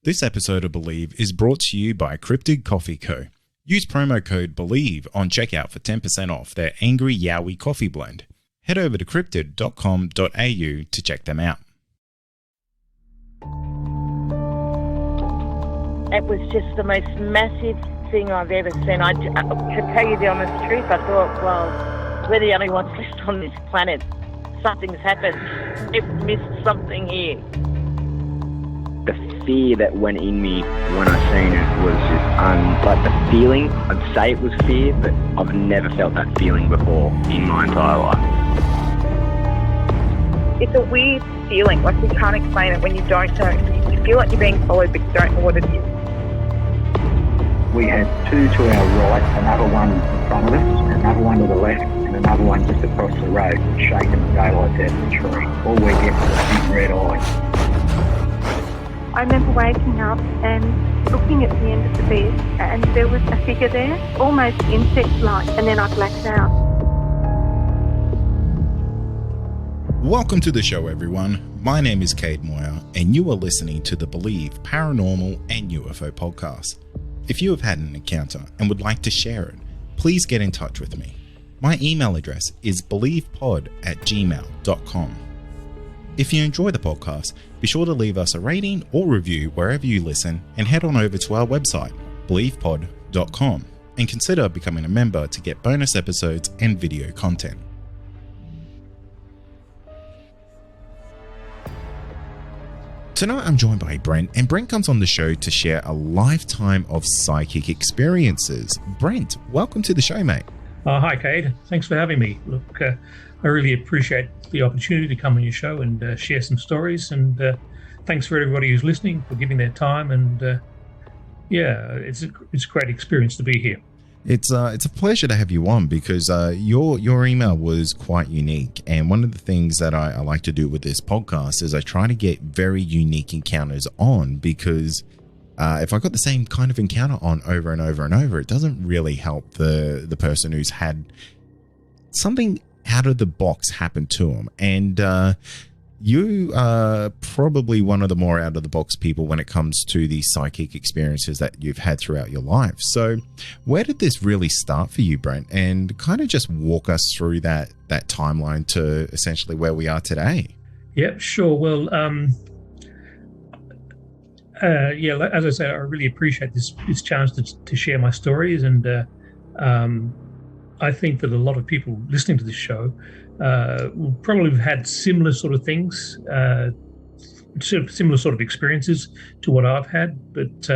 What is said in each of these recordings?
This episode of Believe is brought to you by Cryptid Coffee Co. Use promo code BELIEVE on checkout for 10% off their Angry Yowie coffee blend. Head over to cryptid.com.au to check them out. It was just the most massive thing I've ever seen. To tell you the honest truth, I thought, well, we're the only ones left on this planet. Something's happened. We've missed something here. The fear that went in me when I seen it was just like the feeling. I'd say it was fear, but I've never felt that feeling before in my entire life. It's a weird feeling, like you can't explain it when you don't know. You feel like you're being followed, but you don't know what it is. We had two to our right, another one in front of us, another one to the left, and another one just across the road, shaking the daylights out of the tree. All we get was big red eyes. I remember waking up and looking at the end of the bed, and there was a figure there, almost insect-like, and then I blacked out. Welcome to the show, everyone. My name is Cade Moyer, and you are listening to the Believe Paranormal and UFO podcast. If you have had an encounter and would like to share it, please get in touch with me. My email address is believepod@gmail.com. If you enjoy the podcast, be sure to leave us a rating or review wherever you listen, and head on over to our website, believepod.com, and consider becoming a member to get bonus episodes and video content. Tonight I'm joined by Brent, and Brent comes on the show to share a lifetime of psychic experiences. Brent, welcome to the show, mate. Hi, Cade. Thanks for having me. Look, I really appreciate the opportunity to come on your show and share some stories. And thanks for everybody who's listening for giving their time. And it's a great experience to be here. It's a pleasure to have you on because your email was quite unique. And one of the things that I like to do with this podcast is I try to get very unique encounters on, because if I got the same kind of encounter on over and over and over, it doesn't really help the person who's had something out of the box happen to them. And you are probably one of the more out of the box people when it comes to the psychic experiences that you've had throughout your life. So where did this really start for you, Brent? And kind of just walk us through that timeline to essentially where we are today. Yep, sure. Well, as I said, I really appreciate this chance to share my stories. And I think that a lot of people listening to this show will probably have had similar sort of things, similar sort of experiences to what I've had. But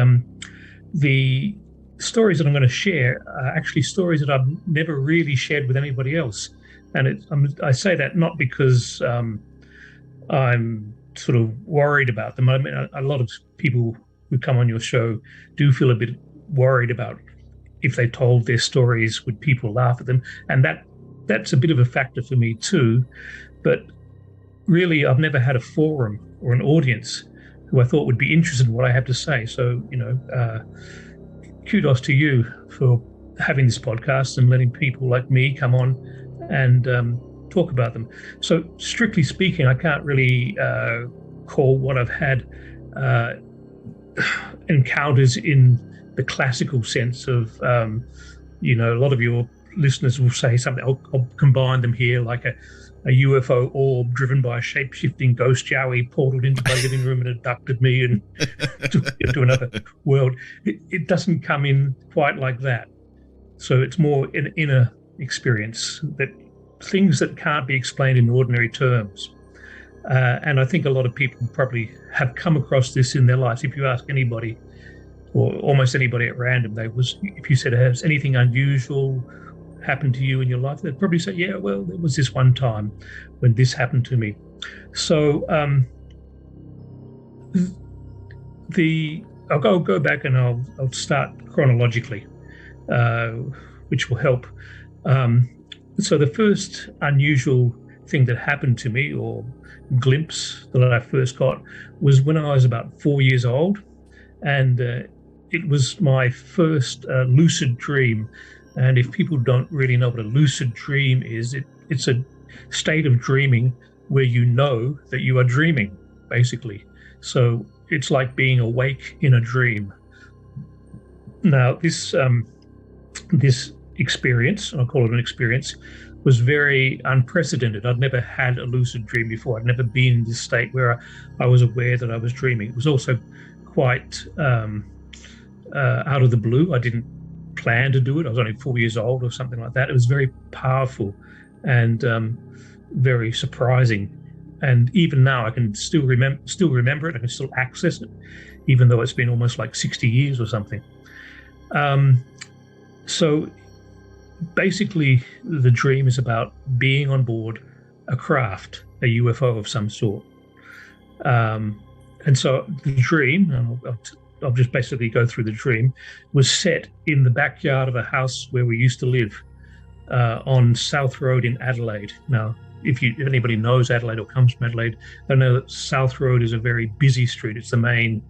the stories that I'm going to share are actually stories that I've never really shared with anybody else. And I say that not because I'm sort of worried about them. I mean, a lot of people who come on your show do feel a bit worried about if they told their stories, would people laugh at them? And that's a bit of a factor for me too. But really, I've never had a forum or an audience who I thought would be interested in what I have to say. So, kudos to you for having this podcast and letting people like me come on and talk about them. So, strictly speaking, I can't really call what I've had encounters in the classical sense of, a lot of your listeners will say something. I'll combine them here, like a UFO orb driven by a shape-shifting ghost Yowie portaled into my living room and abducted me and to another world. It doesn't come in quite like that. So it's more an inner experience, that things that can't be explained in ordinary terms. And I think a lot of people probably have come across this in their lives. If you ask anybody, or almost anybody at random, if you said, has anything unusual happened to you in your life, they'd probably say, yeah, well, there was this one time when this happened to me. So I'll go back and I'll start chronologically, which will help. So the first unusual thing that happened to me, or glimpse that I first got, was when I was about 4 years old. And it was my first lucid dream. And if people don't really know what a lucid dream is, it's a state of dreaming where you know that you are dreaming, basically. So it's like being awake in a dream. Now, this experience, I'll call it an experience, was very unprecedented. I'd never had a lucid dream before. I'd never been in this state where I was aware that I was dreaming. It was also quite out of the blue. I didn't plan to do it. I was only 4 years old or something like that. It was very powerful and very surprising. And even now, I can still remember it. I can still access it, even though it's been almost like 60 years or something. So basically, the dream is about being on board a craft, a UFO of some sort. And so the dream, and I'll just basically go through the dream, was set in the backyard of a house where we used to live on South Road in Adelaide. Now, if anybody knows Adelaide or comes from Adelaide, they know that South Road is a very busy street. It's the main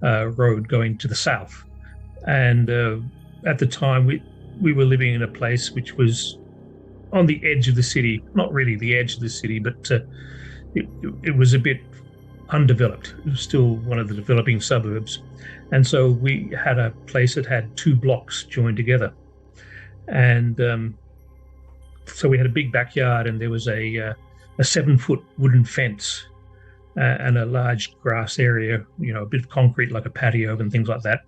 road going to the south. And at the time, we were living in a place which was on the edge of the city. Not really the edge of the city, but it was a bit undeveloped. It was still one of the developing suburbs. And so we had a place that had 2 blocks joined together. And so we had a big backyard, and there was a 7-foot wooden fence and a large grass area, a bit of concrete like a patio and things like that.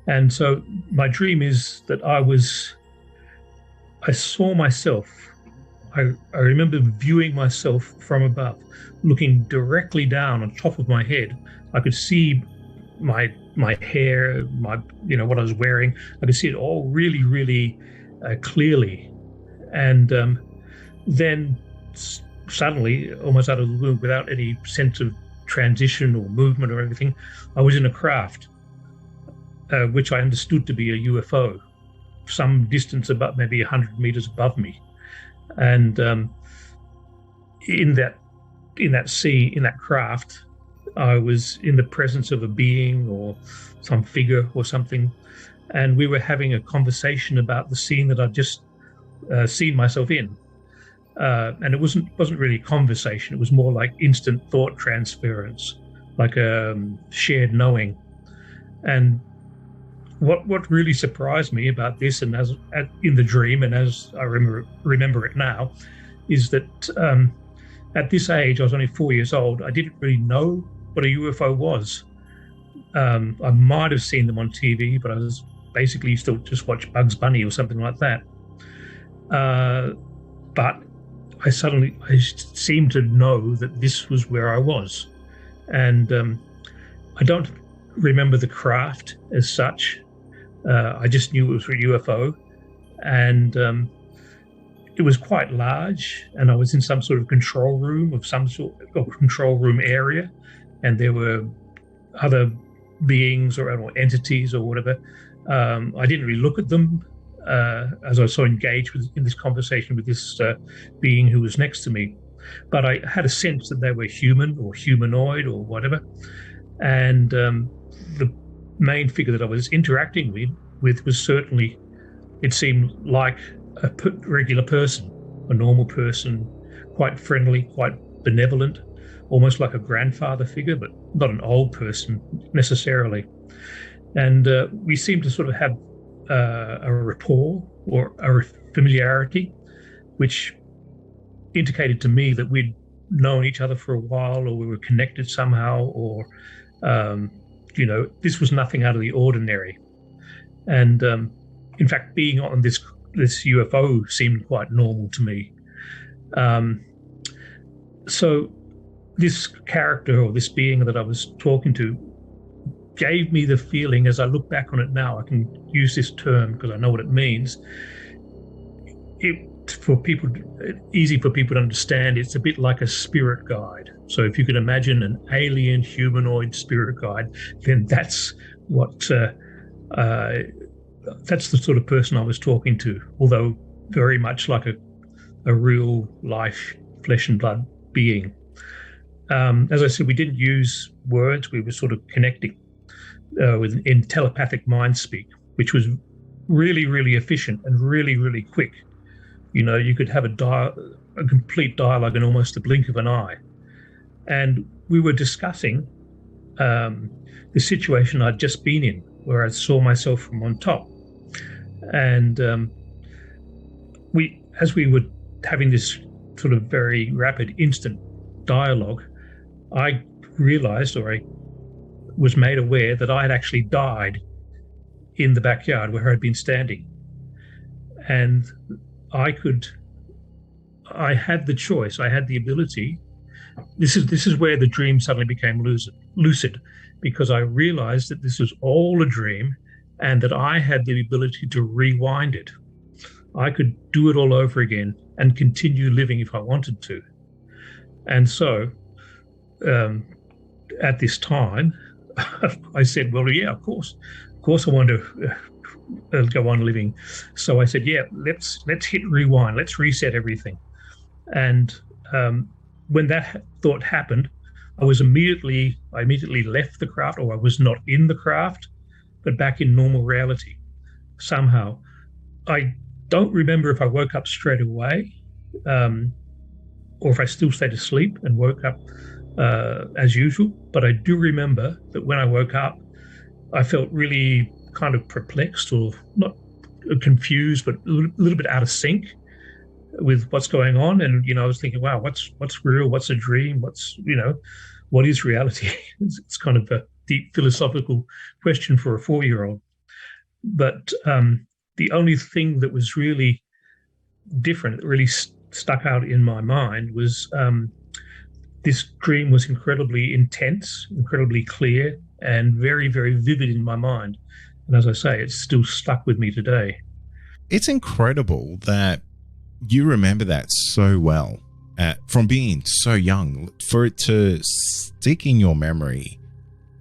And so my dream is that I saw myself. I remember viewing myself from above, looking directly down on top of my head. I could see my hair, what I was wearing. I could see it all really, really clearly. And then suddenly, almost out of the blue, without any sense of transition or movement or everything, I was in a craft, which I understood to be a UFO, some distance above, maybe 100 meters above me. And in that craft, I was in the presence of a being or some figure or something, and we were having a conversation about the scene that I'd just seen myself in. And it wasn't really conversation. It was more like instant thought transference, like a shared knowing. And what really surprised me about this, and in the dream, and as I remember it now, is that at this age, I was only 4 years old. I didn't really know what a UFO was. I might have seen them on TV, but I was basically used to just watch Bugs Bunny or something like that. But I seemed to know that this was where I was. And I don't remember the craft as such. I just knew it was a UFO. And it was quite large, and I was in some sort of control room of some sort, or control room area, and there were other beings or entities or whatever. I didn't really look at them as I was so engaged in this conversation with this being who was next to me. But I had a sense that they were human or humanoid or whatever. And the main figure that I was interacting with was certainly, it seemed like a regular person, a normal person, quite friendly, quite benevolent, almost like a grandfather figure, but not an old person necessarily. And we seemed to sort of have a rapport or a familiarity, which indicated to me that we'd known each other for a while, or we were connected somehow, or this was nothing out of the ordinary. And in fact, being on this UFO seemed quite normal to me. So this character, or this being that I was talking to, gave me the feeling, as I look back on it now, I can use this term because I know what it means. Easy for people to understand, it's a bit like a spirit guide. So if you could imagine an alien humanoid spirit guide, then that's what that's the sort of person I was talking to, although very much like a real life flesh and blood being. As I said, we didn't use words. We were sort of connecting in telepathic mind speak, which was really, really efficient and really, really quick. You could have a complete dialogue in almost the blink of an eye. And we were discussing the situation I'd just been in, where I saw myself from on top. And as we were having this sort of very rapid, instant dialogue, I realized, or I was made aware, that I had actually died in the backyard where I'd been standing. And I had the choice, I had the ability. This is where the dream suddenly became lucid, because I realized that this was all a dream and that I had the ability to rewind it. I could do it all over again and continue living if I wanted to. And so at this time, I said, well, yeah, of course I want to go on living. So I said, yeah, let's hit rewind, let's reset everything. And when that thought happened, I immediately left the craft, or I was not in the craft, but back in normal reality somehow. I don't remember if I woke up straight away, or if I still stayed asleep and woke up as usual. But I do remember that when I woke up, I felt really kind of perplexed, or not confused, but a little bit out of sync with what's going on. And, I was thinking, wow, what's real? What's a dream? What is reality? It's kind of a deep philosophical question for a 4-year-old. But the only thing that was really different, that really stuck out in my mind, was this dream was incredibly intense, incredibly clear, and very, very vivid in my mind. And as I say, it's still stuck with me today. It's incredible that you remember that so well from being so young. For it to stick in your memory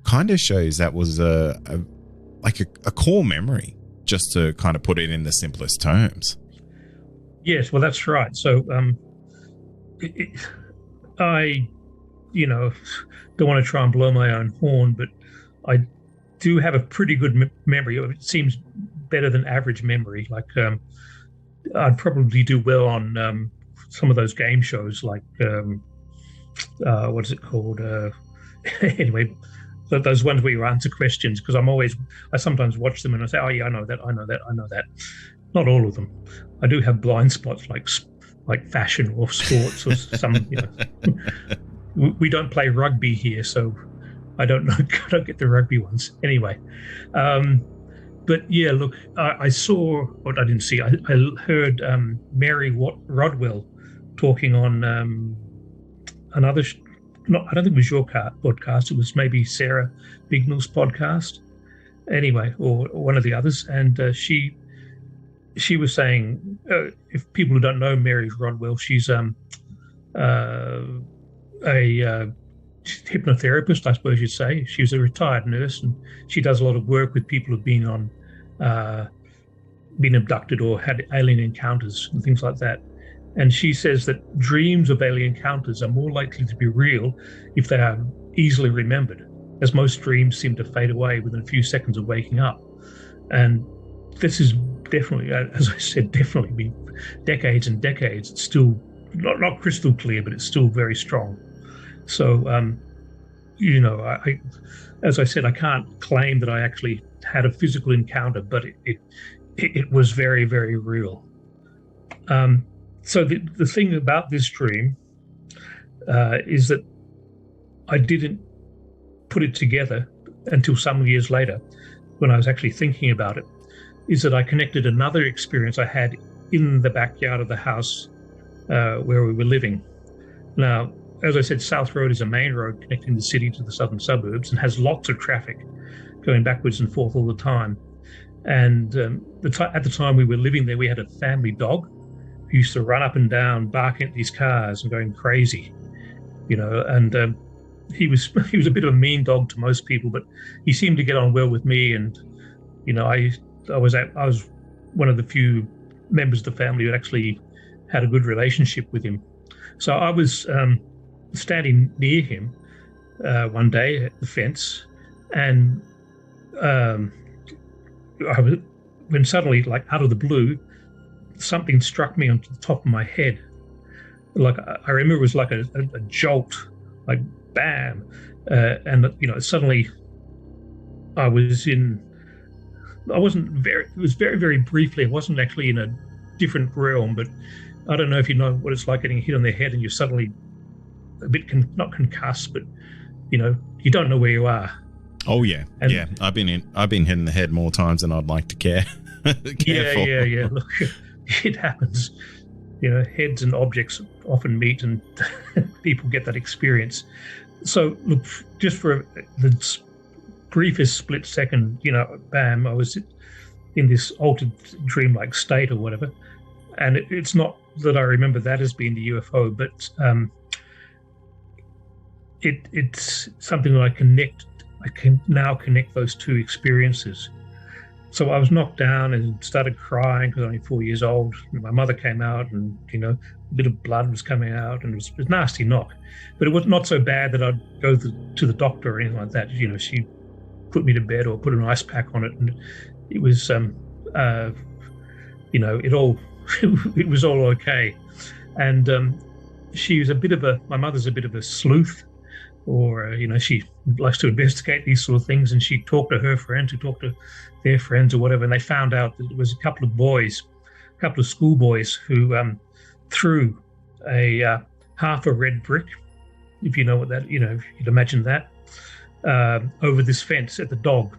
kind of shows that was a core memory, just to kind of put it in the simplest terms. Yes, well, that's right. So I don't want to try and blow my own horn, but I do have a pretty good memory. It seems better than average memory. Like I'd probably do well on some of those game shows, like what is it called? Anyway, those ones where you answer questions, because I sometimes watch them and I say, oh yeah, I know that. Not all of them. I do have blind spots, like fashion or sports or some. We don't play rugby here, so I don't know. I don't get the rugby ones anyway. But yeah, look, I saw, or I didn't see. I heard Mary Rodwell talking on another. I don't think it was your podcast. It was maybe Sarah Bignell's podcast. Anyway, or one of the others, and she was saying, if people who don't know Mary Rodwell, she's a hypnotherapist, I suppose you'd say. She was a retired nurse, and she does a lot of work with people who've been abducted or had alien encounters and things like that. And she says that dreams of alien encounters are more likely to be real if they are easily remembered, as most dreams seem to fade away within a few seconds of waking up. And this is definitely, as I said, definitely been decades and decades. It's still not crystal clear, but it's still very strong. So, as I said, I can't claim that I actually had a physical encounter, but it was very, very real. So the thing about this dream is that I didn't put it together until some years later, when I was actually thinking about it, is that I connected another experience I had in the backyard of the house where we were living. Now, as I said, South Road is a main road connecting the city to the southern suburbs and has lots of traffic going backwards and forth all the time. And at the time we were living there, we had a family dog who used to run up and down, barking at these cars and going crazy, and he was a bit of a mean dog to most people, but he seemed to get on well with me. And, I was one of the few members of the family who actually had a good relationship with him. So I was standing near him one day at the fence, and when suddenly, like out of the blue, something struck me onto the top of my head. Like I remember it was like a jolt, like bam, and suddenly I was in. I wasn't very. It was very, very briefly. I wasn't actually in a different realm, but I don't know if you know what it's like getting hit on the head and you're suddenly a bit not concussed, but you don't know where you are. Oh yeah, yeah. I've been hit in the head more times than I'd like to care. Yeah. Look, it happens. Heads and objects often meet, and people get that experience. So look, just for the briefest split second, bam, I was in this altered dreamlike state or whatever, and it's not that I remember that as being the UFO, but it's something that I can now connect those two experiences. So I was knocked down and started crying because I was only 4 years old. And my mother came out, and a bit of blood was coming out, and it was a nasty knock. But it was not so bad that I'd go to the doctor or anything like that. She put me to bed or put an ice pack on it, and it was it was all okay. And she was my mother's a bit of a sleuth, or she likes to investigate these sort of things, and she talked to her friends who talked to their friends or whatever, and they found out that it was a couple of schoolboys who threw a half a red brick, if you know what that, if you'd imagine that, over this fence at the dog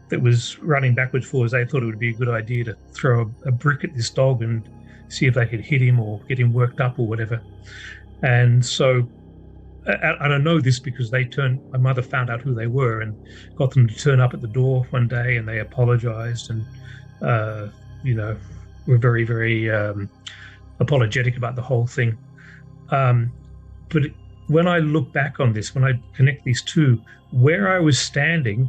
that was running backwards forwards. They thought it would be a good idea to throw a brick at this dog and see if they could hit him or get him worked up or whatever. And so, and I know this because my mother found out who they were and got them to turn up at the door one day, and they apologized and, were very, very apologetic about the whole thing. But when I look back on this, when I connect these two, where I was standing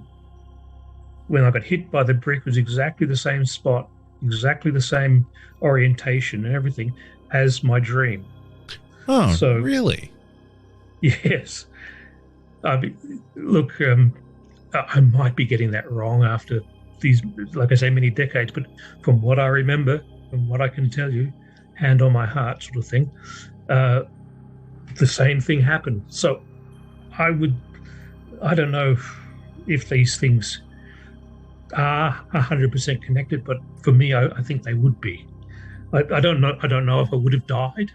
when I got hit by the brick was exactly the same spot, exactly the same orientation and everything as my dream. Oh, so, really? Yes. Look, I might be getting that wrong after these, like I say, many decades, but from what I remember, from what I can tell you, hand on my heart sort of thing, the same thing happened. So I don't know if these things are 100% connected, but for me, I think they would be. I don't know if I would have died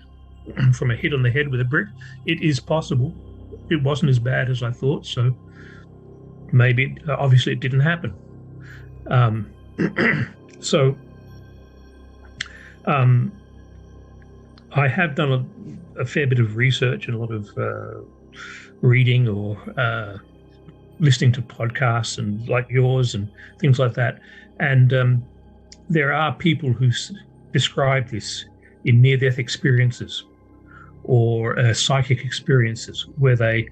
from a hit on the head with a brick. It is possible. It wasn't as bad as I thought, so maybe, obviously it didn't happen. I have done a fair bit of research and a lot of reading or listening to podcasts and like yours and things like that. And there are people who describe this in near-death experiences or psychic experiences where they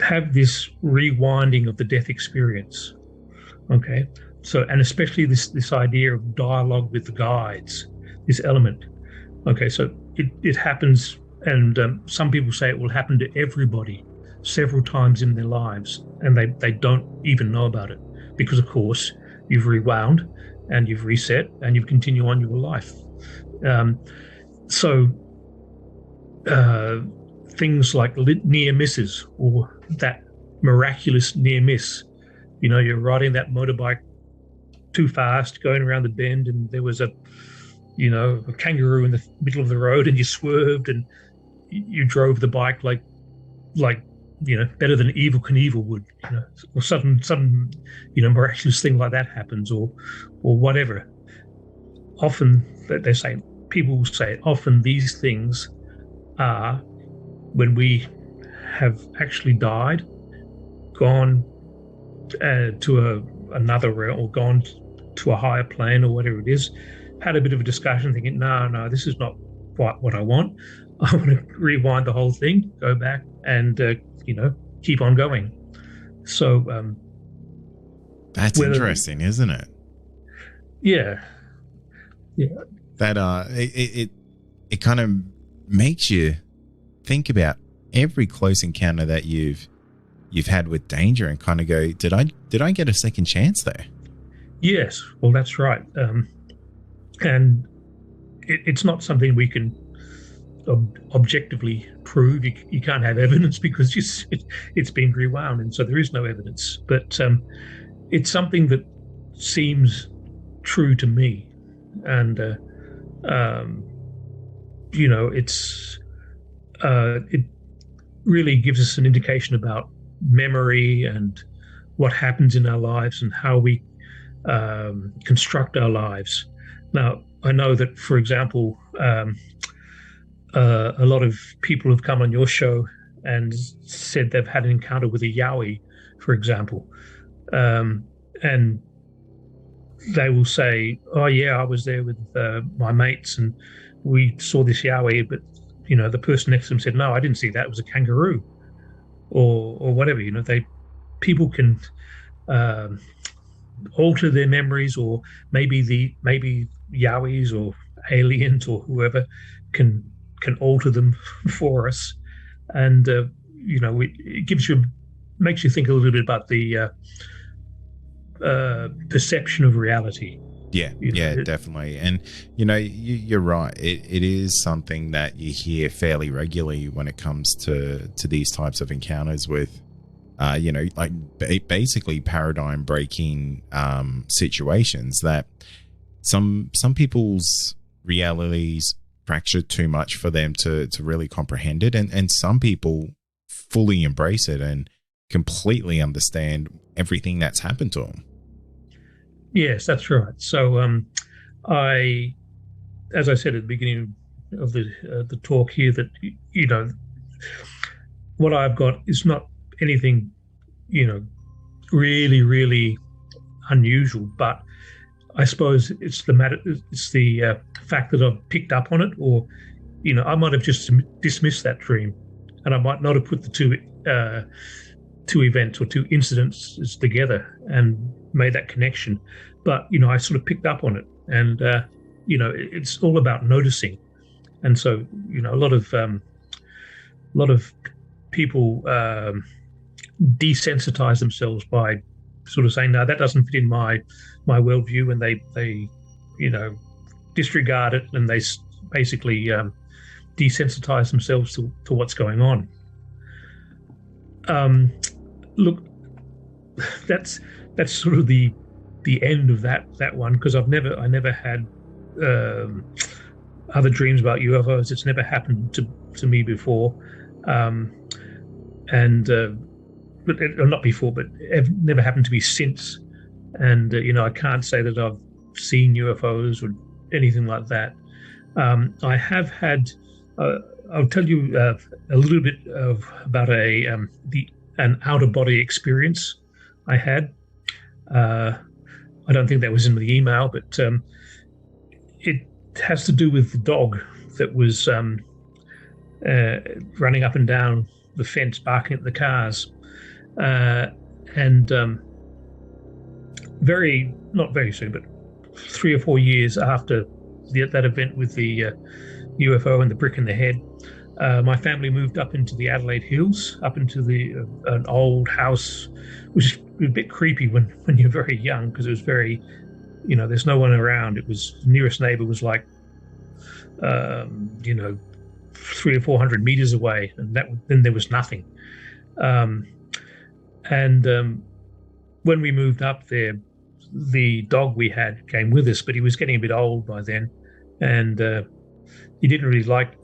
have this rewinding of the death experience. Okay, so, and especially this idea of dialogue with the guides, this element. Okay, so it happens, and some people say it will happen to everybody several times in their lives, and they don't even know about it because, of course, you've rewound and you've reset and you've continued on your life. Things like near misses or that miraculous near miss. You're riding that motorbike too fast, going around the bend, and there was a kangaroo in the middle of the road, and you swerved and you drove the bike like better than Evel Knievel would, or some miraculous thing like that happens, or whatever. Often people say often these things are when we have actually died, gone to another realm, or gone to a higher plane or whatever it is, had a bit of a discussion thinking, no, this is not quite what I want. I want to rewind the whole thing, go back and, keep on going. So that's interesting, isn't it? Yeah. Yeah. That it kind of makes you think about every close encounter that you've had with danger and kind of go, did I get a second chance there? Yes, well, that's right. And it's not something we can objectively prove. You can't have evidence because it's been rewound, and so there is no evidence. But it's something that seems true to me, and it really gives us an indication about memory and what happens in our lives and how we construct our lives. Now, I know that, for example, a lot of people have come on your show and said they've had an encounter with a yowie, for example, and they will say, "Oh yeah, I was there with my mates and we saw this yowie," but the person next to them said, "No, I didn't see that. It was a kangaroo," or whatever. People can alter their memories, or maybe yowies or aliens or whoever can alter them for us, and it makes you think a little bit about the perception of reality. Yeah, definitely. And you're right. It is something that you hear fairly regularly when it comes to these types of encounters with basically paradigm breaking situations that some people's realities fracture too much for them to really comprehend it, and some people fully embrace it and completely understand everything that's happened to them. Yes, that's right. So as I said at the beginning of the talk here, that what I've got is not anything really, really unusual, but I suppose it's the fact that I've picked up on it, or I might have just dismissed that dream, and I might not have put the two events or two incidents together and made that connection, but I sort of picked up on it, and it's all about noticing. And so a lot of people desensitize themselves by sort of saying, no, that doesn't fit in my worldview, and they disregard it, and they basically desensitize themselves to what's going on. Look, that's sort of the end of that one, because I never had other dreams about UFOs. It's never happened to me before, not before, but it never happened to me since. And I can't say that I've seen UFOs or anything like that. I have had. I'll tell you a little bit about an out of body experience I had. I don't think that was in the email, but it has to do with the dog that was running up and down the fence, barking at the cars, and not very soon, but 3 or 4 years after that event with the UFO and the brick in the head, my family moved up into the Adelaide Hills, up into an old house, which is a bit creepy when you're very young, because it was very, there's no one around. It was, the nearest neighbor was like, 300 or 400 meters away, and then there was nothing. When we moved up there, the dog we had came with us, but he was getting a bit old by then, and he didn't really like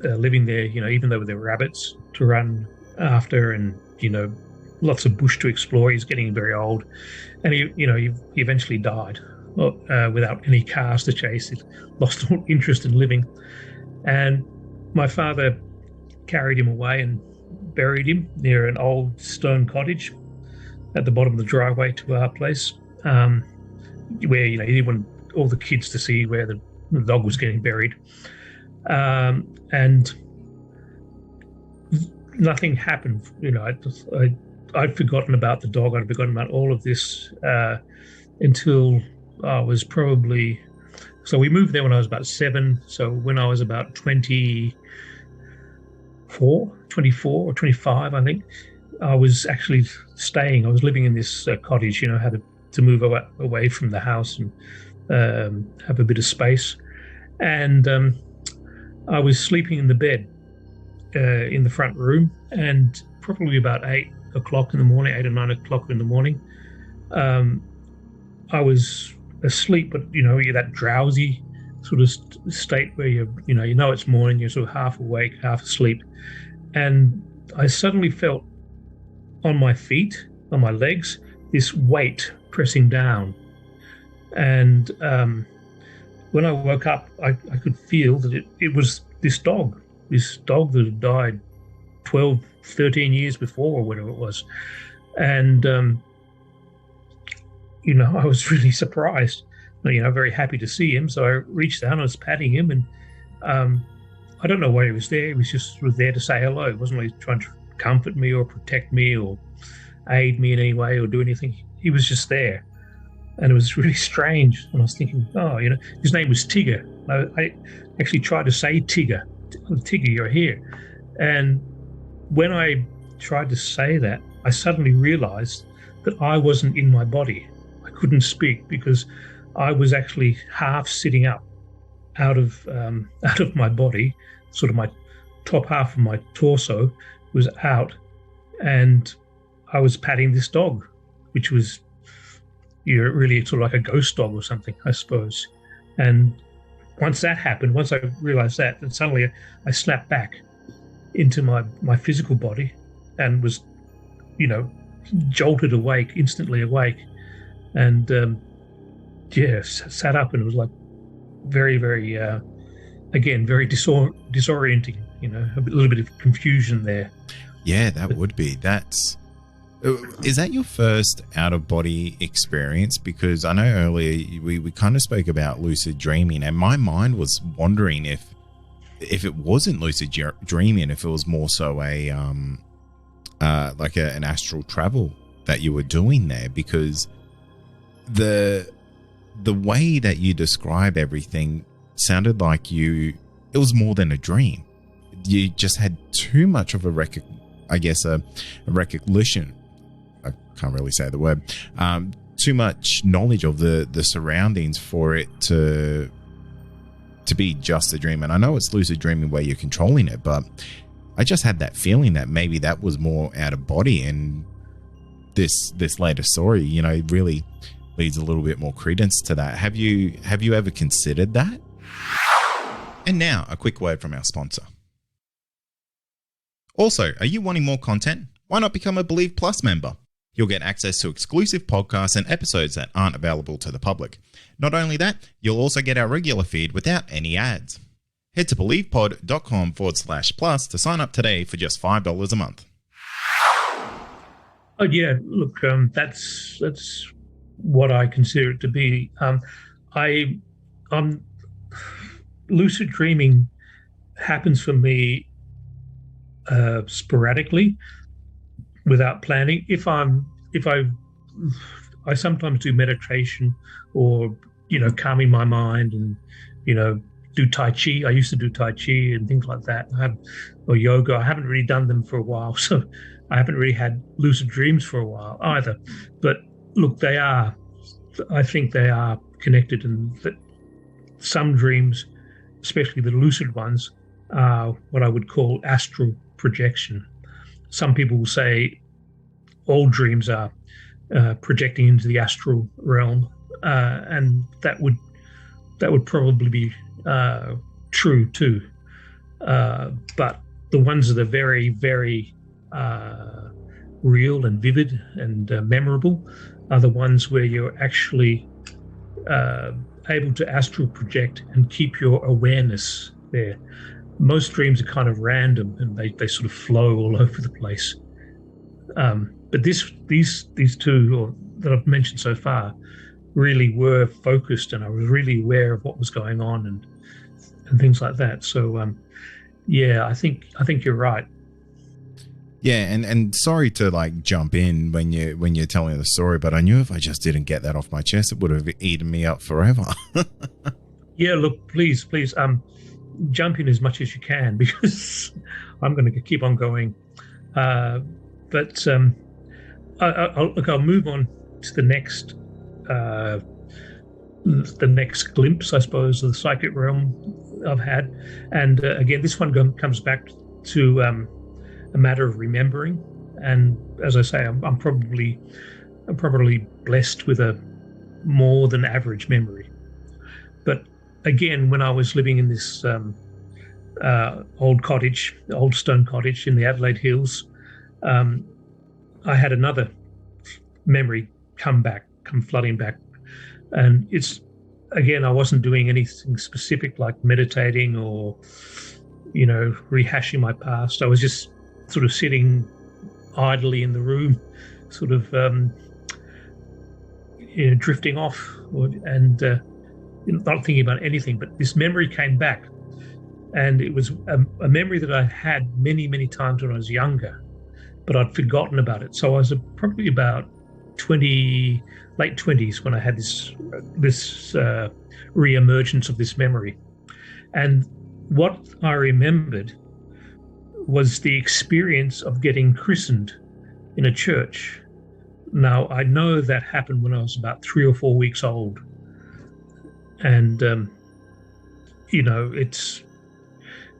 living there, even though there were rabbits to run after and, lots of bush to explore. He's getting very old, and he eventually died without any cars to chase. He lost all interest in living, and my father carried him away and buried him near an old stone cottage at the bottom of the driveway to our place, where he didn't want all the kids to see where the dog was getting buried. And nothing happened. I'd forgotten about the dog. I'd forgotten about all of this until I was probably. So we moved there when I was about 7. So when I was about 24 or 25, I think, I was actually staying. I was living in this cottage. Had to move away from the house and have a bit of space. And I was sleeping in the bed in the front room, and probably about 8 o'clock in the morning, 8 or 9 o'clock in the morning, I was asleep, but you're that drowsy sort of state where you know it's morning, you're sort of half awake, half asleep, and I suddenly felt on my feet, on my legs, this weight pressing down, and when I woke up, I could feel that it was this dog that had died 12, 13 years before, or whatever it was, and I was really surprised, very happy to see him. So I reached down, I was patting him, and I don't know why he was there. He was just sort of there to say hello. He wasn't really trying to comfort me or protect me or aid me in any way or do anything. He was just there. And it was really strange. And I was thinking, his name was Tigger. I actually tried to say Tigger. Tigger, you're here. And when I tried to say that, I suddenly realized that I wasn't in my body. I couldn't speak because I was actually half sitting up out of my body. Sort of my top half of my torso was out, and I was patting this dog, which was really sort of like a ghost dog or something, I suppose. And once that happened, once I realized that, then suddenly I snapped back into my physical body and was, jolted awake, instantly awake. And, sat up, and it was like very, very, again, very disorienting, a little bit of confusion there. Yeah, that would be. Is that your first out-of-body experience? Because I know earlier we kind of spoke about lucid dreaming, and my mind was wondering if it wasn't lucid dreaming, if it was more so an astral travel that you were doing there, because the way that you describe everything sounded like it was more than a dream. You just had too much of a recognition. I can't really say the word. Too much knowledge of the surroundings for it to be just a dream. And I know it's lucid dreaming where you're controlling it, but I just had that feeling that maybe that was more out of body, and this later story, really leads a little bit more credence to that. Have you ever considered that? And now a quick word from our sponsor. Also, are you wanting more content? Why not become a Believe Plus member? You'll get access to exclusive podcasts and episodes that aren't available to the public. Not only that, you'll also get our regular feed without any ads. Head to believepod.com/plus to sign up today for just $5 a month. Oh yeah, look, that's what I consider it to be. Lucid dreaming happens for me sporadically, without planning. I sometimes do meditation or calming my mind and do Tai Chi. I used to do Tai Chi and things like that. Or yoga. I haven't really done them for a while, so I haven't really had lucid dreams for a while either. But look, I think they are connected, and that some dreams, especially the lucid ones, are what I would call astral projection. Some people will say all dreams are projecting into the astral realm, and that would probably be true too. But the ones that are very, very real and vivid and memorable are the ones where you're actually able to astral project and keep your awareness there. Most dreams are kind of random and they sort of flow all over the place. But these two that I've mentioned so far really were focused, and I was really aware of what was going on and things like that. So I think you're right. Yeah, and sorry to jump in when you're telling the story, but I knew if I just didn't get that off my chest, it would have eaten me up forever. Yeah, look, please, jump in as much as you can, because I'm going to keep on going. I'll move on to the next glimpse, I suppose, of the psychic realm. I've had. And again, this one comes back to a matter of remembering. And as I say, I'm probably blessed with a more than average memory. But again, when I was living in this old stone cottage in the Adelaide Hills, I had another memory come flooding back. And it's, again, I wasn't doing anything specific like meditating or, rehashing my past. I was just sort of sitting idly in the room, sort of drifting off and not thinking about anything. But this memory came back, and it was a memory that I had many, many times when I was younger, but I'd forgotten about it. So I was probably about late 20s when I had this re-emergence of this memory. And what I remembered was the experience of getting christened in a church. Now, I know that happened when I was about 3 or 4 weeks old. And,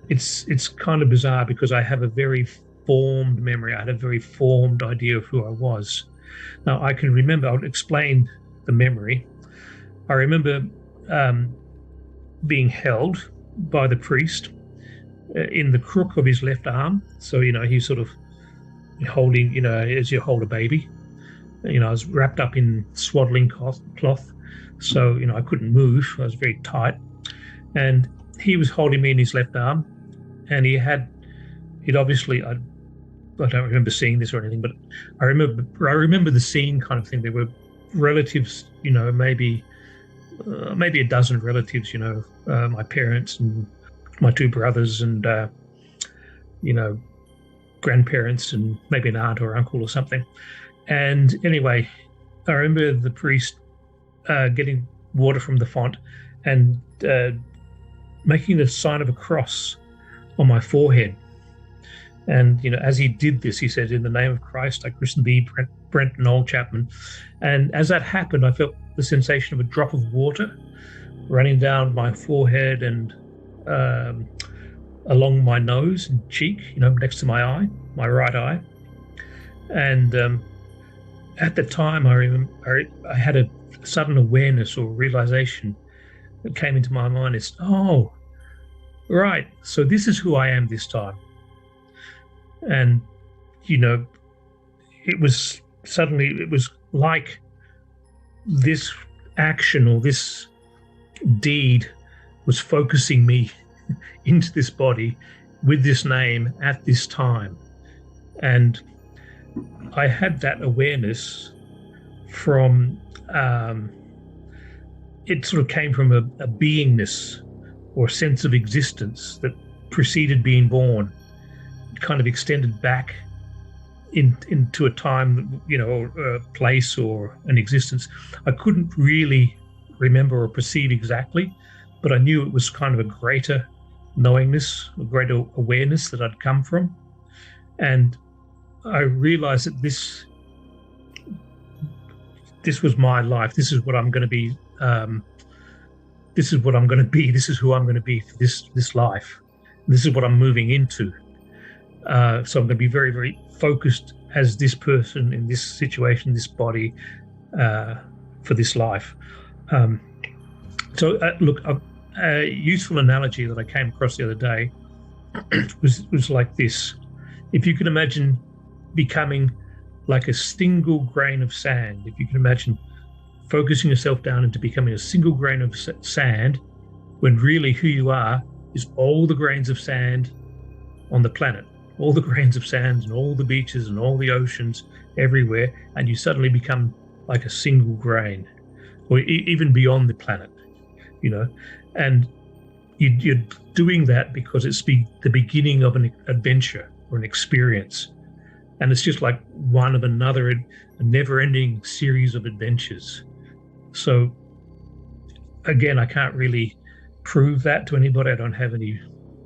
it's kind of bizarre because I have a very formed memory. I had a very formed idea of who I was. Now, I can remember, I'll explain the memory. I remember being held by the priest in the crook of his left arm. So, he's sort of holding, as you hold a baby. I was wrapped up in swaddling cloth. So, I couldn't move. I was very tight. And he was holding me in his left arm. And he'd obviously, I don't remember seeing this or anything, but I remember the scene kind of thing. There were relatives, maybe a dozen relatives, my parents and my 2 brothers and, grandparents and maybe an aunt or uncle or something. And anyway, I remember the priest getting water from the font and making the sign of a cross on my forehead. And, as he did this, he said, "In the name of Christ, I christen thee, Brent Noel Chapman." And as that happened, I felt the sensation of a drop of water running down my forehead and along my nose and cheek, next to my eye, my right eye. And at the time, I remember I had a sudden awareness or realization that came into my mind. It's, oh, right, so this is who I am this time. And, it was like this action or this deed was focusing me into this body with this name at this time. And I had that awareness from, it sort of came from a beingness or sense of existence that preceded being born. Kind of extended back into a time, or a place or an existence. I couldn't really remember or perceive exactly, but I knew it was kind of a greater knowingness, a greater awareness that I'd come from. And I realized that this was my life. This is what I'm going to be. This is what I'm going to be. This is who I'm going to be for this life. This is what I'm moving into. So I'm going to be very, very focused as this person in this situation, this body, for this life. Look, a useful analogy that I came across the other day was like this. If you can imagine becoming like a single grain of sand, if you can imagine focusing yourself down into becoming a single grain of sand, when really who you are is all the grains of sand on the planet. All the grains of sand and all the beaches and all the oceans everywhere, and you suddenly become like a single grain, or even beyond the planet, and you're doing that because it's the beginning of an adventure or an experience, and it's just like one of another, a never-ending series of adventures. So again, I can't really prove that to anybody. I don't have any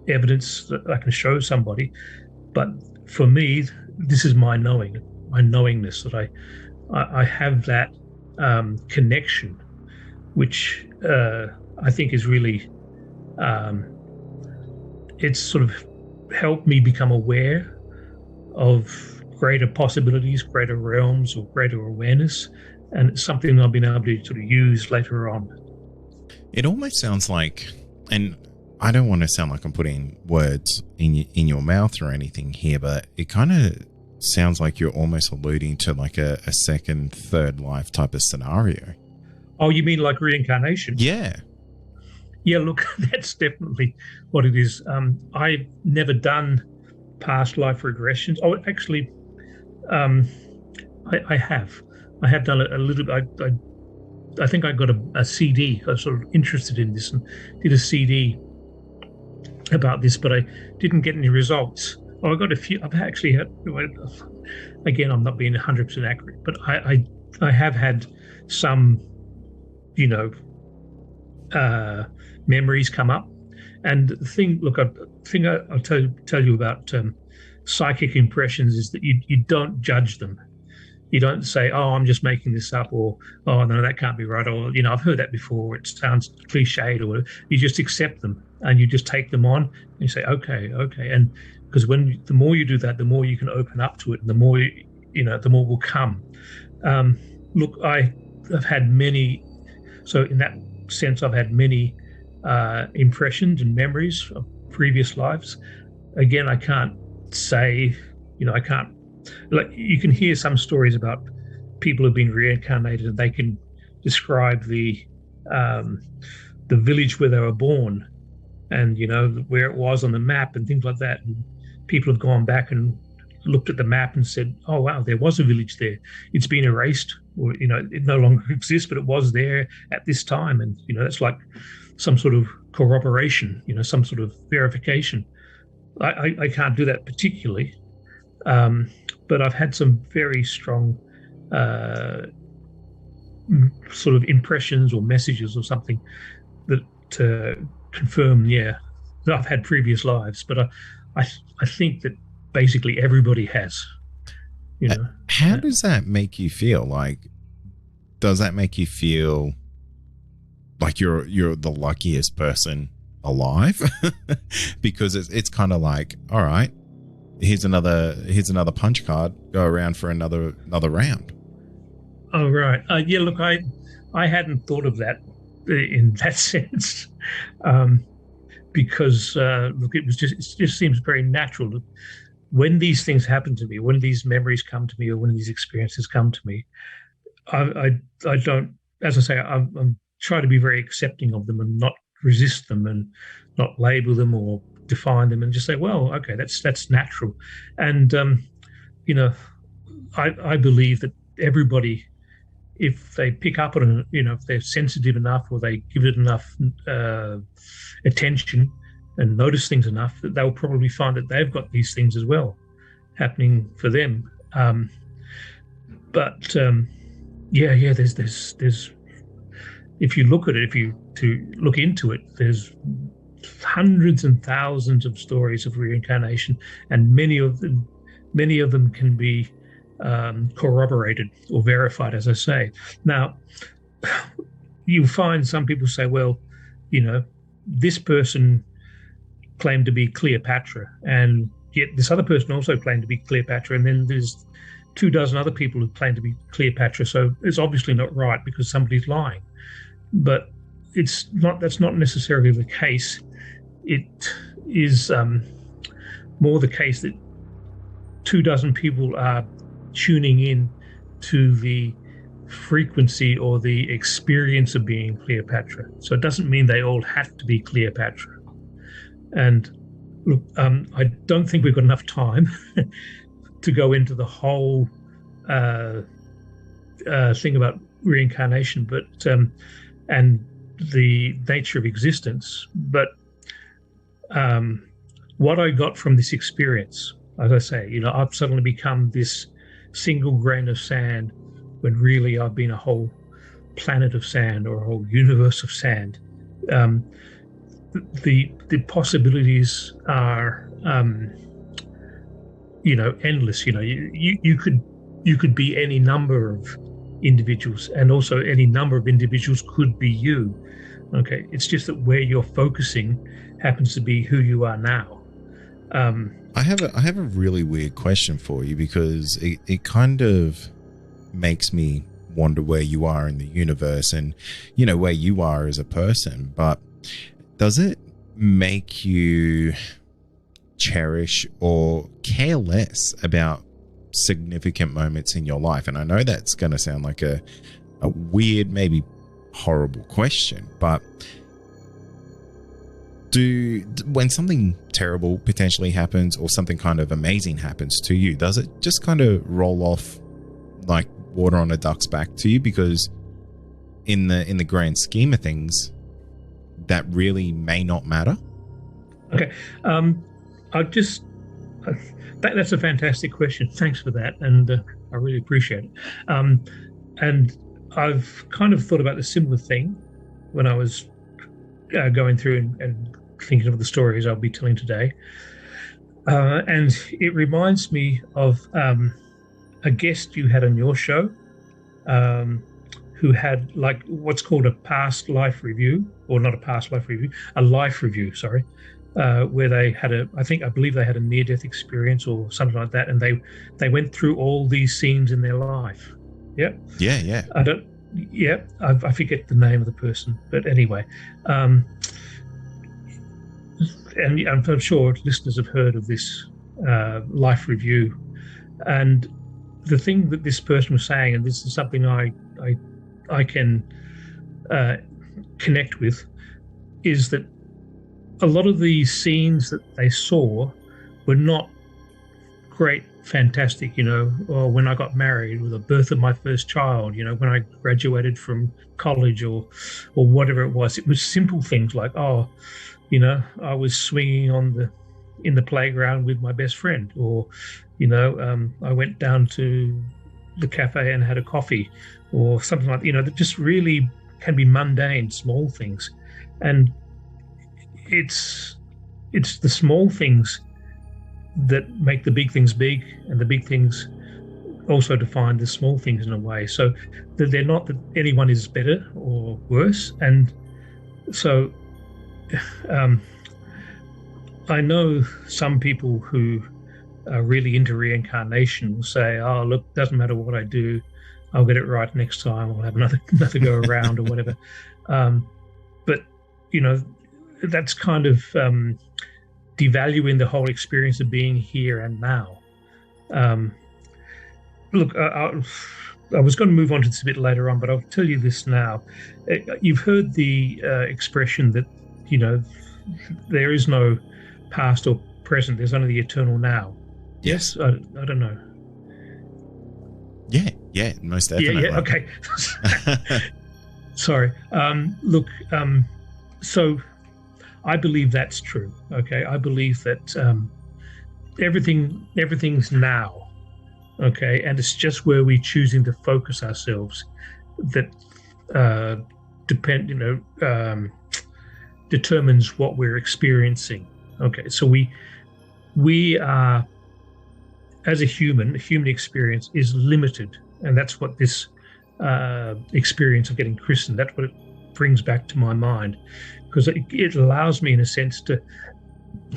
evidence that I can show somebody. But for me, this is my knowingness that I have that connection, which I think is really it's sort of helped me become aware of greater possibilities, greater realms, or greater awareness, and it's something I've been able to sort of use later on. It almost sounds like, and I don't want to sound like I'm putting words in your mouth or anything here, but it kind of sounds like you're almost alluding to like a second, third life type of scenario. Oh, you mean like reincarnation? Yeah. Yeah, look, that's definitely what it is. I've never done past life regressions. Oh, actually, I have. I have done a little bit. I think I got a CD. I was sort of interested in this and did a CD about this, but I didn't get any results. Oh, I got a few. I've actually had, again, I'm not being 100% accurate, but I have had some, memories come up. And the thing, look, I'll tell you about psychic impressions is that you don't judge them. You don't say, oh, I'm just making this up, or, oh, no, that can't be right, or, I've heard that before, it sounds cliched, or whatever. You just accept them and you just take them on and you say, okay. And because the more you do that, the more you can open up to it, and the more, the more will come. Look, I have had many, so in that sense, I've had many impressions and memories of previous lives. Again, I can't say, I can't, like, you can hear some stories about people who've been reincarnated and they can describe the village where they were born and, where it was on the map and things like that. And people have gone back and looked at the map and said, oh, wow, there was a village there. It's been erased, or, it no longer exists, but it was there at this time. And, that's like some sort of corroboration, some sort of verification. I can't do that particularly. But I've had some very strong sort of impressions or messages or something that confirm, that I've had previous lives. But I think that basically everybody has. How does that make you feel? Like, does that make you feel like you're the luckiest person alive? Because it's kind of like, all right, here's another punch card, go around for another round. Oh, right. Yeah, look, I hadn't thought of that in that sense, because look, it just seems very natural that when these things happen to me, when these memories come to me, or when these experiences come to me, I don't, as I say, I'm trying to be very accepting of them and not resist them and not label them or define them, and just say, well, okay, that's natural. And I believe that everybody, if they pick up on it, if they're sensitive enough or they give it enough attention and notice things enough, that they'll probably find that they've got these things as well happening for them. But there's if you look at it, to look into it, there's hundreds and thousands of stories of reincarnation, and many of them can be corroborated or verified, as I say. Now, you find some people say, well, this person claimed to be Cleopatra, and yet this other person also claimed to be Cleopatra, and then there's 24 other people who claim to be Cleopatra, so it's obviously not right because somebody's lying. But that's not necessarily the case. It is more the case that 24 people are tuning in to the frequency or the experience of being Cleopatra. So it doesn't mean they all have to be Cleopatra. And look, I don't think we've got enough time to go into the whole thing about reincarnation, but and the nature of existence. But what I got from this experience, as I say, I've suddenly become this single grain of sand when really I've been a whole planet of sand or a whole universe of sand. The possibilities are endless. You could be any number of individuals, and also any number of individuals could be you. Okay, it's just that where you're focusing happens to be who you are now. I have a really weird question for you, because it kind of makes me wonder where you are in the universe and, you know, where you are as a person. But does it make you cherish or care less about significant moments in your life? And I know that's going to sound like a weird, maybe horrible question, but when something terrible potentially happens or something kind of amazing happens to you, does it just kind of roll off like water on a duck's back to you? Because in the grand scheme of things, that really may not matter. Okay, that's a fantastic question. Thanks for that, and I really appreciate it. And I've kind of thought about a similar thing when I was going through and thinking of the stories I'll be telling today. And it reminds me of a guest you had on your show who had like what's called a past life review, or not a past life review, a life review, sorry, where they had I believe they had a near-death experience or something like that, and they went through all these scenes in their life. Yeah. Yeah. I forget the name of the person, but anyway, and I'm sure listeners have heard of this life review. And the thing that this person was saying, and this is something I can connect with, is that a lot of these scenes that they saw were not great, fantastic, or when I got married, or the birth of my first child, when I graduated from college, or whatever it was. It was simple things like, I was swinging in the playground with my best friend, or, I went down to the cafe and had a coffee, or something like that just really can be mundane, small things. And it's the small things that make the big things big, and the big things also define the small things in a way. So that they're not that anyone is better or worse. And so I know some people who are really into reincarnation will say, oh, look, doesn't matter what I do, I'll get it right next time, I'll have another go around or whatever. But, that's kind of devaluing the whole experience of being here and now. Look, I was going to move on to this a bit later on, but I'll tell you this now. You've heard the expression that, there is no past or present, there's only the eternal now. Yes? I don't know. Yeah, most definitely. Yeah, okay. Sorry. Look, so I believe that's true. Okay, I believe that everything's now. Okay, and it's just where we're choosing to focus ourselves that determines what we're experiencing. Okay, so we are, as a human, the human experience is limited, and that's what this experience of getting christened, that's what it brings back to my mind, because it allows me, in a sense, to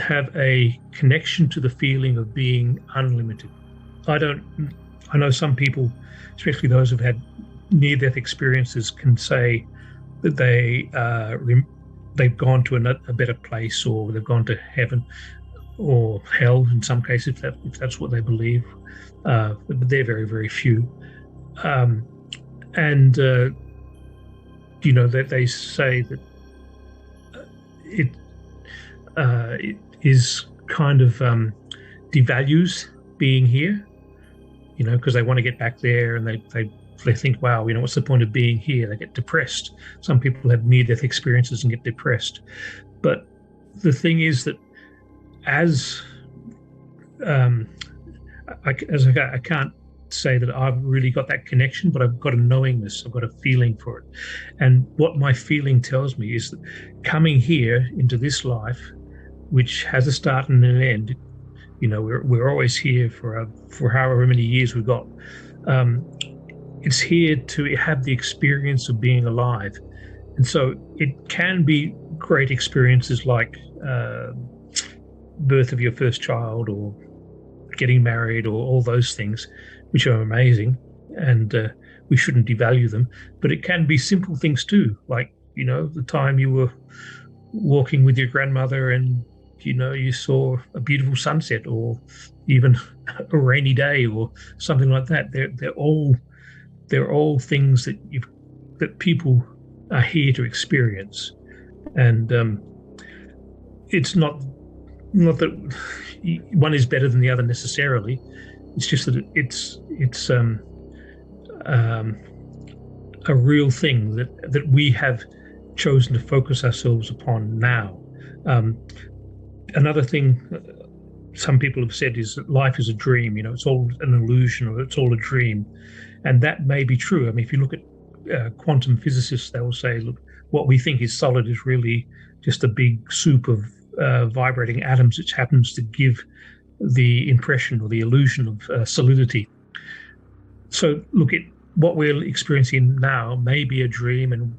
have a connection to the feeling of being unlimited. I know some people, especially those who've had near-death experiences, can say that they've gone to a better place, or they've gone to heaven or hell in some cases, if that's what they believe. But they're very, very few. That they say that it is kind of devalues being here, because they want to get back there, and they think, wow, what's the point of being here? They get depressed. Some people have near-death experiences and get depressed. But the thing is that I can't say that I've really got that connection, but I've got a knowingness, I've got a feeling for it. And what my feeling tells me is that coming here into this life, which has a start and an end, we're always here for however many years we've got. It's here to have the experience of being alive. And so it can be great experiences like birth of your first child or getting married or all those things, which are amazing, and we shouldn't devalue them. But it can be simple things too, like, the time you were walking with your grandmother and, you saw a beautiful sunset, or even a rainy day or something like that. They're all things that people are here to experience. And it's not that one is better than the other necessarily. It's just that it's a real thing that we have chosen to focus ourselves upon now. Another thing some people have said is that life is a dream. It's all an illusion, or it's all a dream, and that may be true. I mean, if you look at quantum physicists, they will say, look, what we think is solid is really just a big soup of vibrating atoms, which happens to give the impression or the illusion of solidity. So look, at what we're experiencing now may be a dream, and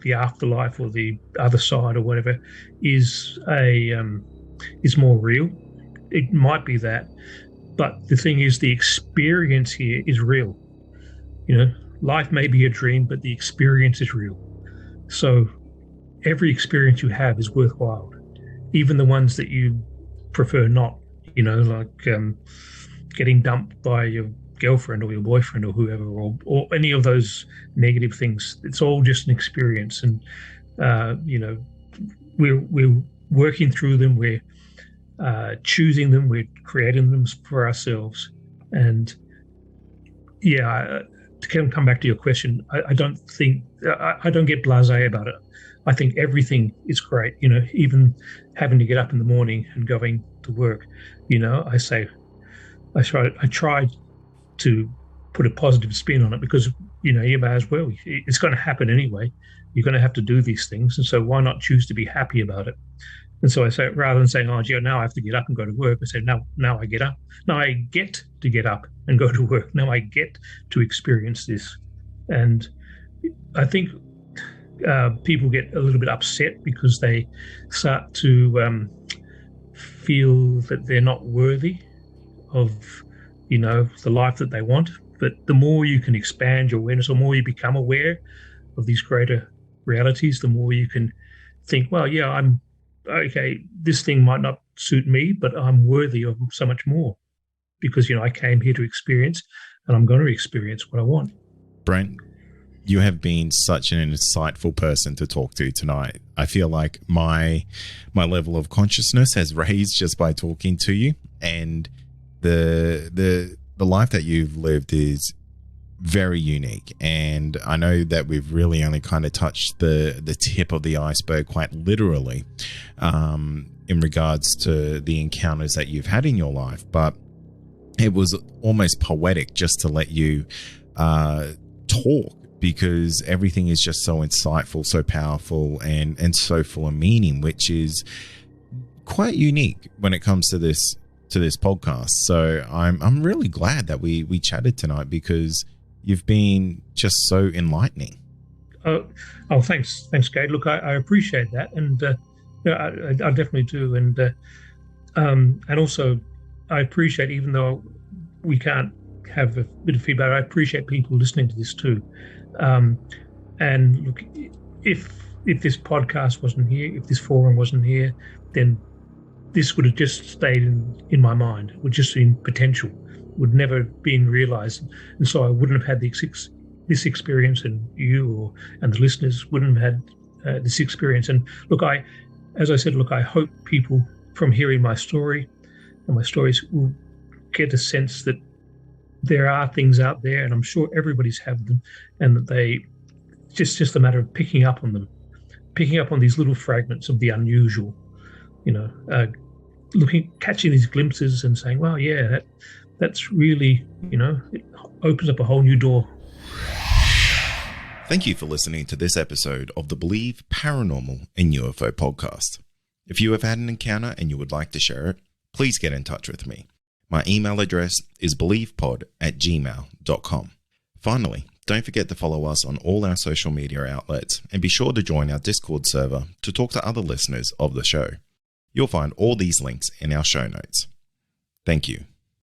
the afterlife or the other side or whatever is more real. It might be that, but the thing is, the experience here is real. Life may be a dream, but the experience is real. So every experience you have is worthwhile, even the ones that you prefer not, like getting dumped by your girlfriend or your boyfriend or whoever, or any of those negative things. It's all just an experience, and we're working through them. We're choosing them. We're creating them for ourselves. And to come back to your question, I don't get blasé about it. I think everything is great. Even having to get up in the morning and going to work. I try to put a positive spin on it, because you may as well. It's going to happen anyway. You're going to have to do these things, and so why not choose to be happy about it? And so I say, rather than saying, "Oh, gee, now I have to get up and go to work," I say, "Now I get up. Now I get to get up and go to work. Now I get to experience this." And I think people get a little bit upset because they start to feel that they're not worthy of, the life that they want. But the more you can expand your awareness, or more you become aware of these greater realities, the more you can think, well, yeah, I'm okay. This thing might not suit me, but I'm worthy of so much more, because, I came here to experience, and I'm going to experience what I want. Brent, you have been such an insightful person to talk to tonight. I feel like my level of consciousness has raised just by talking to you, and the life that you've lived is very unique. And I know that we've really only kind of touched the tip of the iceberg, quite literally, in regards to the encounters that you've had in your life. But it was almost poetic just to let you talk, because everything is just so insightful, so powerful, and so full of meaning, which is quite unique when it comes to this podcast. So I'm really glad that we chatted tonight, because you've been just so enlightening. Oh, thanks, Gade. Look, I appreciate that, and I definitely do, and also I appreciate, even though we can't have a bit of feedback, I appreciate people listening to this too. And look, if this podcast wasn't here, if this forum wasn't here, then this would have just stayed in my mind. It would just been potential, would never have been realized. And so I wouldn't have had this experience, and you and the listeners wouldn't have had this experience. And look, as I said, I hope people from hearing my story and my stories will get a sense that there are things out there, and I'm sure everybody's have them, and that they just a matter of picking up on them, picking up on these little fragments of the unusual, catching these glimpses and saying, well, yeah, that's really, it opens up a whole new door. Thank you for listening to this episode of the Believe Paranormal and UFO podcast. If you have had an encounter and you would like to share it, please get in touch with me. My email address is believepod@gmail.com. Finally, Don't forget to follow us on all our social media outlets and be sure to join our Discord server to talk to other listeners of the show. You'll find all these links in our show notes. Thank you.